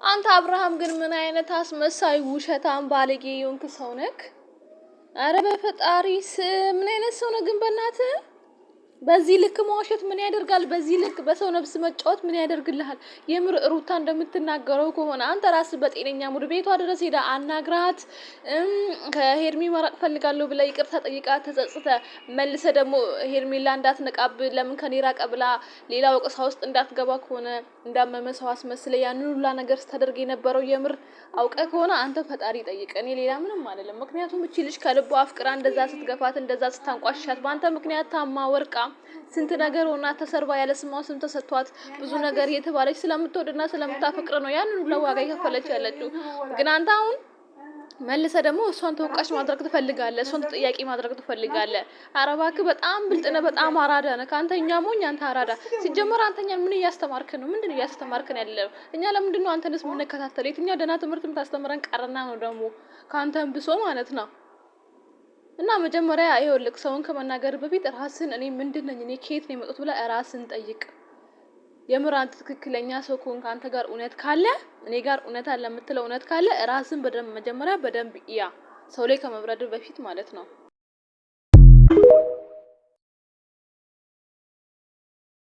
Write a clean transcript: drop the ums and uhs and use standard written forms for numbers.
አንተ አብርሃም ግን ምን አይነት አስመሳይ ውሸታም ባለጌ የሆንክ ሰው ነክ? አረ በፈጣሪስ ምን አይነት ሰው ነህ ግን በእናትህ? በዚህ ልክ መዋሸት ምን ያደርጋል? በዚህ ልክ በሰው ነፍስ መጫወት ምን ያደርግልሃል? የምር ሩታ እንደምትናገረው ከሆነ አንተ ራስህ በጤነኛ ሙድ ቤቷ ድረስ ሄዳ አናግራት ከሄርሚ መራቅ ፈልጋለሁ ብላ ይቅርታ ጠይቃ ተጸጽተ መልሰ ደግሞ ሄርሜላ እንዳትነቃብ ለምን ከኔ ራቀ ብላ ሌላ ወቀሳ ውስጥ እንዳትገባ ከሆነ እንዳመመ ሰው አስመስለ ያንን ሁላ ነገር ስታደርግ የነበረው የምር አውቀ ከሆነ አንተ ፈጣሪ ጠይቅ። እኔ ሌላ ምንም አይደለም። ምክንያቱም እቺ ልጅ ከልቧ አፍቅራ እንደዛ ስትገፋት እንደዛ ስታንቋሻት በአንተ ምክንያት ታማ ወርቃ ስንት ነገር ሆና ተሰርባ ያለ ስሟ ስም ተሰጥቷት ብዙ ነገር የተባለች ስለምትወድና ስለምታፈቅር ነው ያንን ሁሉ ዋጋ የከፈለች ያለችው። ግን አንተ አሁን መልሰ ደግሞ እሷን ተወቃሽ ማድረግ ትፈልጋለህ፣ እሷን ተጠያቂ ማድረግ ትፈልጋለህ። ኧረ እባክህ በጣም ብልጥ ነህ፣ በጣም አራዳ ነህ። ካንተኛ ሞኝ አንተ አራዳ። ሲጀመር አንተኛን ምን እያስተማርክ ነው? ምንድነው እያስተማርከን ያለው? እኛ ለምንድን ነው አንተንስ የምንከታተለው? የትኛው ደህና ትምህርት የምታስተምረን ቀርና ነው ደግሞ ካንተን ብሶ ማለት ነው? እና መጀመሪያ ይኸውልህ ሰውን ከመናገር በፊት ራስን እኔ ምንድነኝ እኔ ከየት ነው የመጣሁት ብለህ ራስን ጠይቅ። የምር አንተ ትክክለኛ ሰው ከሆንክ አንተ ጋር እውነት ካለ እኔ ጋር እውነት አለ የምትለው እውነት ካለ ራስን በደንብ መጀመሪያ በደንብ ያ ሰው ላይ ከመብረድ በፊት ማለት ነው።